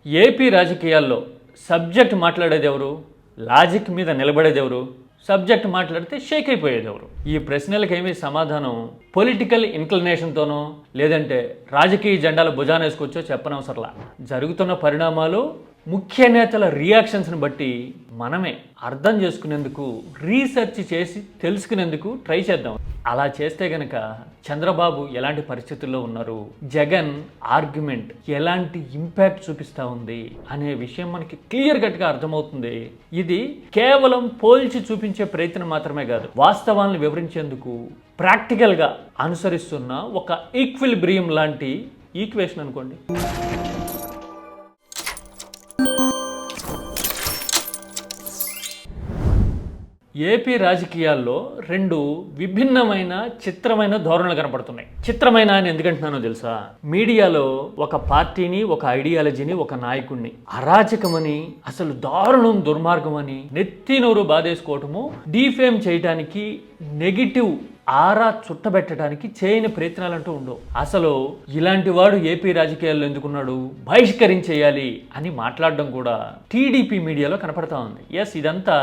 AP రాజకీయాల్లో subject మాట్లాడేది ఎవరు, లాజిక్ మీద నిలబడేది ఎవరు, సబ్జెక్ట్ మాట్లాడితే షేక్ అయిపోయేది ఎవరు? ఈ ప్రశ్నలకు ఏమీ సమాధానం పొలిటికల్ ఇన్క్లినేషన్తోనో లేదంటే రాజకీయ జెండాల భుజాన వేసుకొచ్చో చెప్పనవసరంలా. జరుగుతున్న పరిణామాలు ముఖ్య నేతల రియాక్షన్స్ని బట్టి మనమే అర్థం చేసుకునేందుకు రీసెర్చ్ చేసి తెలుసుకునేందుకు ట్రై చేద్దాం. అలా చేస్తే గనక చంద్రబాబు ఎలాంటి పరిస్థితుల్లో ఉన్నారు, జగన్ ఆర్గ్యుమెంట్ ఎలాంటి ఇంపాక్ట్ చూపిస్తూ ఉంది అనే విషయం మనకి క్లియర్ కట్గా అర్థమవుతుంది. ఇది కేవలం పోల్చి చూపించే ప్రయత్నం మాత్రమే కాదు, వాస్తవాలను వివరించేందుకు ప్రాక్టికల్గా అనుసరిస్తున్న ఒక ఈక్విలిబ్రియం లాంటి ఈక్వేషన్ అనుకోండి. ఏపీ రాజకీయాల్లో రెండు విభిన్నమైన చిత్రమైన ధోరణులు కనపడుతున్నాయి. చిత్రమైన అని ఎందుకంటున్నానో తెలుసా? మీడియాలో ఒక పార్టీని, ఒక ఐడియాలజీని, ఒక నాయకుడిని అరాచకమని, అసలు దారుణం, దుర్మార్గం అని నెత్తి నోరు బాధేసుకోవటము, డీఫేమ్ చేయడానికి, నెగిటివ్ ఆరా చుట్టబెట్టడానికి చేయని ప్రయత్నాలు అంటూ ఉండవు. అసలు ఇలాంటి వాడు ఏపీ రాజకీయాల్లో ఎందుకున్నాడు, బహిష్కరించేయాలి అని మాట్లాడడం కూడా టీడీపీ మీడియాలో కనపడతా ఉంది. ఎస్, ఇదంతా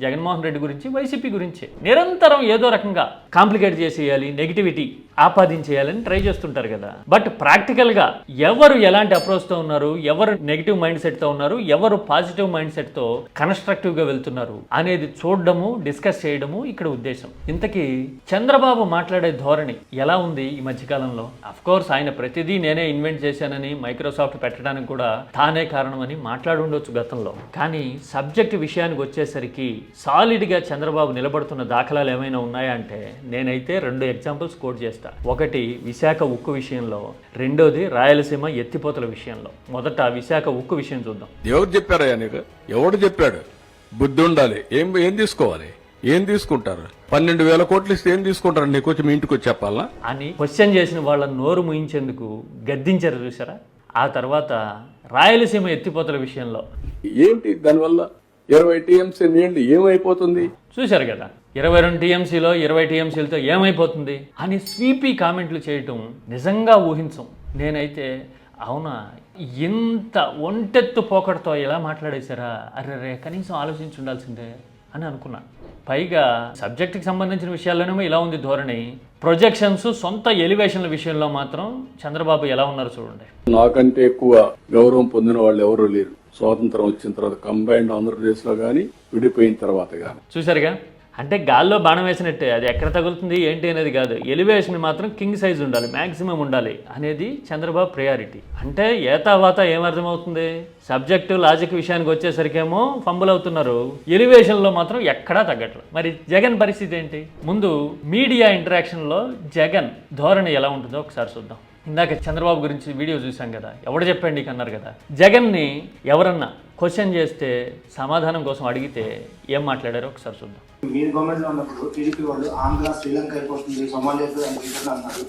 జగన్మోహన్ రెడ్డి గురించి, వైసీపీ గురించి నిరంతరం ఏదో రకంగా కాంప్లికేట్ చేసేయాలి, నెగిటివిటీ ఆపాదించేయాలని ట్రై చేస్తుంటారు కదా. బట్ ప్రాక్టికల్గా ఎవరు ఎలాంటి అప్రోచ్తో ఉన్నారు, ఎవరు నెగిటివ్ మైండ్ సెట్తో ఉన్నారు, ఎవరు పాజిటివ్ మైండ్ సెట్తో కన్స్ట్రక్టివ్గా వెళ్తున్నారు అనేది చూడడము, డిస్కస్ చేయడము ఇక్కడ ఉద్దేశం. ఇంతకీ చంద్రబాబు మాట్లాడే ధోరణి ఎలా ఉంది ఈ మధ్యకాలంలో? అఫ్ కోర్స్ ఆయన ప్రతిదీ నేనే ఇన్వెంట్ చేశానని, మైక్రోసాఫ్ట్ పెట్టడానికి కూడా తానే కారణమని మాట్లాడి ఉండొచ్చు గతంలో. కానీ సబ్జెక్ట్ విషయానికి వచ్చేసరికి సాలిడ్గా చంద్రబాబు నిలబడుతున్న దాఖలాలు ఏమైనా ఉన్నాయా అంటే నేనైతే 2 ఎగ్జాంపుల్స్ కోట్ చేస్తాను. ఒకటి విశాఖ ఉక్కు విషయంలో, రెండోది రాయలసీమ ఎత్తిపోతల విషయంలో. మొదట విశాఖ ఉక్కు విషయం చూద్దాం. ఎవరు చెప్పారయ్యా నీకు? ఎవడు చెప్పాడు? బుద్ధి ఉండాలి. ఏం తీసుకోవాలి, ఏం తీసుకుంటారు? 12,000 కోట్లు ఇస్తే ఏం తీసుకుంటారు? నీకు వచ్చి మీ ఇంటికి వచ్చి చెప్పాలా అని క్వశ్చన్ చేసిన వాళ్ళ నోరు ముయించేందుకు గద్దించారు చూసారా. ఆ తర్వాత రాయలసీమ ఎత్తిపోతల విషయంలో ఏంటి దానివల్ల 20 టీఎంసీ నీళ్లు ఏమైపోతుంది చూశారు కదా. 22 టీఎంసీలో 20 టీఎంసీలతో ఏమైపోతుంది అని స్వీపీ కామెంట్లు చేయటం నిజంగా ఊహించం. నేనైతే అవునా, ఇంత ఒంటెత్తు పోకడతో ఎలా మాట్లాడేశారా, అర్రే కనీసం ఆలోచించి ఉండాల్సిందే అని అనుకున్నా. పైగా సబ్జెక్టుకి సంబంధించిన విషయాల్లోనేమో ఇలా ఉంది ధోరణి, ప్రొజెక్షన్స్, సొంత ఎలివేషన్ల విషయంలో మాత్రం చంద్రబాబు ఎలా ఉన్నారు చూడండి. నాకంటే ఎక్కువ గౌరవం పొందిన వాళ్ళు ఎవరూ లేరు. స్వాతంత్రం వచ్చిన తర్వాత కంబైన్డ్ ఆంధ్రప్రదేశ్ లో గానీ, విడిపోయిన తర్వాత గానీ. చూసారుగా, అంటే గాల్లో బాణం వేసినట్టే, అది ఎక్కడ తగులుతుంది ఏంటి అనేది కాదు, ఎలివేషన్ మాత్రం కింగ్ సైజ్ ఉండాలి, మ్యాక్సిమం ఉండాలి అనేది చంద్రబాబు ప్రయారిటీ. అంటే ఏతావాత ఏమర్థమవుతుంది, సబ్జెక్టు లాజిక్ విషయానికి వచ్చేసరికేమో ఫంబుల్ అవుతున్నారు, ఎలివేషన్లో మాత్రం ఎక్కడా తగ్గట్లేదు. మరి జగన్ పరిస్థితి ఏంటి? ముందు మీడియా ఇంటరాక్షన్లో జగన్ ధోరణి ఎలా ఉంటుందో ఒకసారి చూద్దాం. ఇందాక చంద్రబాబు గురించి వీడియో చూసాం కదా, ఎవడు చెప్పండి నీకు అన్నారు కదా. జగన్ని ఎవరన్నా క్వశ్చన్ చేస్తే సమాధానం కోసం అడిగితే ఏం మాట్లాడారో ఒకసారి చూద్దాం. మీరు గవర్నమెంట్ ఉన్నప్పుడు టీడీపీ వాళ్ళు ఆంధ్ర, శ్రీలంక అయిపోతుంది, సోమాలియా అన్నారు,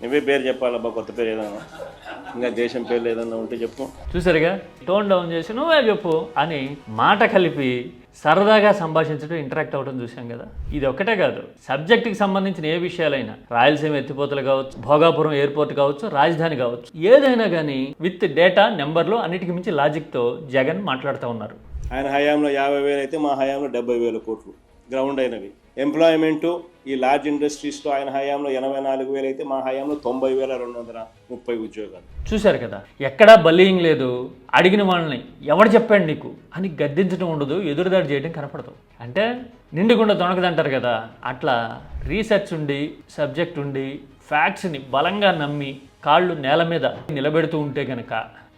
నువ్వే పేరు చెప్పాలబ్బా, కొత్త పేరు ఏదన్నా, ఇంకా దేశం పేర్లు ఏదన్నా ఉంటే చెప్పు. చూసారుగా, టోన్ డౌన్ చేసి నువ్వే చెప్పు అని మాట కలిపి సరదాగా సంభాషించడం, ఇంటరాక్ట్ అవ్వడం చూసాం కదా. ఇది ఒక్కటే కాదు, సబ్జెక్టుకి సంబంధించిన ఏ విషయాలైనా, రాయలసీమ ఎత్తిపోతలు కావచ్చు, భోగాపురం ఎయిర్పోర్ట్ కావచ్చు, రాజధాని కావచ్చు, ఏదైనా కానీ విత్ డేటా, నెంబర్లు, అన్నిటికి మించి లాజిక్తో జగన్ మాట్లాడుతూ ఉన్నారు. ఆయన హయాంలో 50,000 అయితే మా హయాంలో 70,000 కోట్లు గ్రౌండ్ అయినవి. ఎంప్లాయ్మెంటు ఈ లార్జ్ ఇండస్ట్రీస్లో ఆయన హయాంలో 84,000 అయితే మా హయాంలో 90,230 ఉద్యోగాలు. చూశారు కదా, ఎక్కడా బలీయింగ్ లేదు, అడిగిన వాళ్ళని ఎవడు చెప్పాడు నీకు అని గద్దించడం ఉండదు, ఎదురుదాడి చేయడం కనపడదు. అంటే నిండుగుండ దొనకదంటారు కదా, అట్లా రీసెర్చ్ ఉండి, సబ్జెక్ట్ ఉండి, ఫ్యాక్ట్స్ని బలంగా నమ్మి కాళ్ళు నేల మీద నిలబెడుతూ ఉంటే కనుక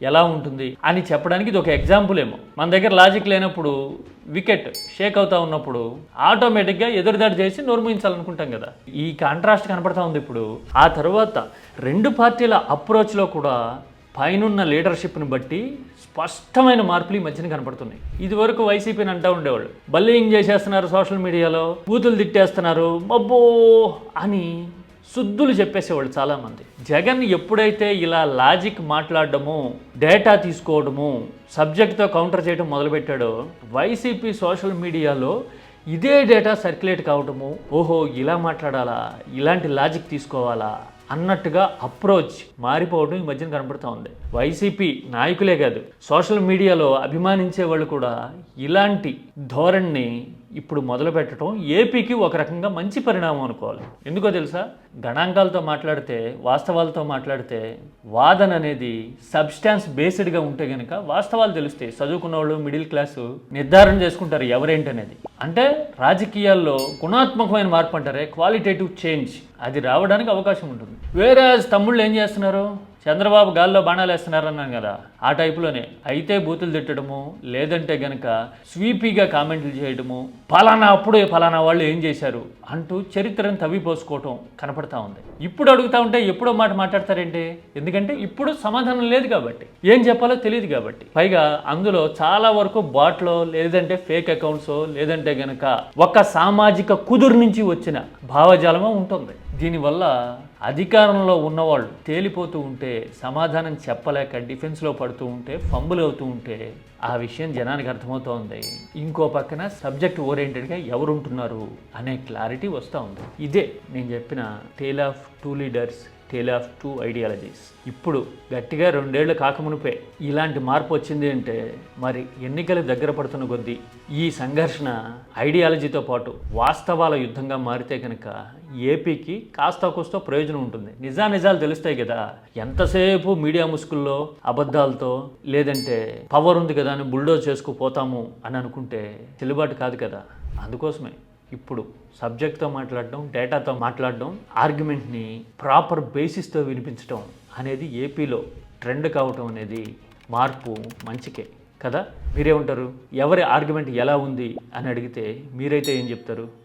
ఎలా ఉంటుంది అని చెప్పడానికి ఇది ఒక ఎగ్జాంపుల్ ఏమో. మన దగ్గర లాజిక్ లేనప్పుడు, వికెట్ షేక్ అవుతా ఉన్నప్పుడు ఆటోమేటిక్గా ఎదురుదాడి చేసి నోర్ముయించాలనుకుంటాం కదా. ఈ కాంట్రాస్ట్ కనపడతా ఉంది ఇప్పుడు. ఆ తర్వాత 2 పార్టీల అప్రోచ్లో కూడా పైనున్న లీడర్షిప్ని బట్టి స్పష్టమైన మార్పులు ఈ మధ్యన కనపడుతున్నాయి. ఇదివరకు వైసీపీని అంటూ ఉండేవాళ్ళు, బల్లింగ్ చేసేస్తున్నారు సోషల్ మీడియాలో, బూతులు తిట్టేస్తున్నారు, మబ్బో అని శుద్ధులు చెప్పేసేవాళ్ళు చాలామంది. జగన్ ఎప్పుడైతే ఇలా లాజిక్ మాట్లాడడము, డేటా తీసుకోవడము, సబ్జెక్ట్తో కౌంటర్ చేయడం మొదలుపెట్టాడో, వైసీపీ సోషల్ మీడియాలో ఇదే డేటా సర్క్యులేట్ కావడము, ఓహో ఇలా మాట్లాడాలా, ఇలాంటి లాజిక్ తీసుకోవాలా అన్నట్టుగా అప్రోచ్ మారిపోవడం ఈ మధ్యన కనబడుతూ ఉంది. వైసీపీ నాయకులే కాదు, సోషల్ మీడియాలో అభిమానించే వాళ్ళు కూడా ఇలాంటి ధోరణిని ఇప్పుడు మొదలు పెట్టడం ఏపీకి ఒక రకంగా మంచి పరిణామం అనుకోవాలి. ఎందుకో తెలుసా, గణాంకాలతో మాట్లాడితే, వాస్తవాలతో మాట్లాడితే వాదన అనేది సబ్స్టాన్స్ బేస్డ్గా ఉంటే కనుక వాస్తవాలు తెలుస్తాయి. చదువుకున్న వాళ్ళు, మిడిల్ క్లాసు నిర్ధారణ చేసుకుంటారు ఎవరేంటనేది. అంటే రాజకీయాల్లో గుణాత్మకమైన మార్పు అంటారే, క్వాలిటేటివ్ చేంజ్, అది రావడానికి అవకాశం ఉంటుంది. వేరే తమ్ముళ్ళు ఏం చేస్తున్నారు, చంద్రబాబు గాల్లో బాణాలు వేస్తున్నారు అన్నాను కదా, ఆ టైపులోనే అయితే బూతులు తిట్టడము, లేదంటే గనక స్వీపీగా కామెంట్లు చేయడము, ఫలానా అప్పుడు ఫలానా వాళ్ళు ఏం చేశారు అంటూ చరిత్రను తవ్విపోసుకోవటం కనపడతా ఉంది. ఇప్పుడు అడుగుతా ఉంటే ఎప్పుడో మాట మాట్లాడతారేంటి, ఎందుకంటే ఇప్పుడు సమాధానం లేదు కాబట్టి, ఏం చెప్పాలో తెలియదు కాబట్టి. పైగా అందులో చాలా వరకు బాట్లో, లేదంటే ఫేక్ అకౌంట్స్, లేదంటే గనక ఒక సామాజిక కుదురు నుంచి వచ్చిన భావజాలమో ఉంటుంది. దీనివల్ల అధికారంలో ఉన్నవాళ్ళు తేలిపోతూ ఉంటే, సమాధానం చెప్పలేక డిఫెన్స్లో పడుతూ ఉంటే, ఫంబుల్ అవుతూ ఉంటే ఆ విషయం జనానికి అర్థమవుతోంది. ఇంకో పక్కన సబ్జెక్ట్ ఓరియంటెడ్గా ఎవరుంటున్నారు అనే క్లారిటీ వస్తూ ఉంది. ఇదే నేను చెప్పిన tale of two leaders, tale of two ideologies. ఇప్పుడు గట్టిగా 2 ఏళ్ళు కాకమునిపే ఇలాంటి మార్పు వచ్చింది అంటే, మరి ఎన్నికలు దగ్గర పడుతున్న కొద్దీ ఈ సంఘర్షణ ఐడియాలజీతో పాటు వాస్తవాల యుద్ధంగా మారితే కనుక ఏపీకి కాస్త కోస్తో ప్రయోజనం ఉంటుంది. నిజాలు తెలుస్తాయి కదా. ఎంతసేపు మీడియా ముసుగుల్లో అబద్ధాలతో, లేదంటే పవర్ ఉంది కదా అని బుల్డోజ్ చేసుకుపోతాము అని అనుకుంటే చెల్లుబాటు కాదు కదా. అందుకోసమే ఇప్పుడు సబ్జెక్ట్తో మాట్లాడడం, డేటాతో మాట్లాడడం, ఆర్గ్యుమెంట్ని ప్రాపర్ బేసిస్తో వినిపించడం అనేది ఏపీలో ట్రెండ్ కావటం అనేది మార్పు మంచికే కదా. మీరేమంటారు? ఎవరి ఆర్గ్యుమెంట్ ఎలా ఉంది అని అడిగితే మీరైతే ఏం చెప్తారు?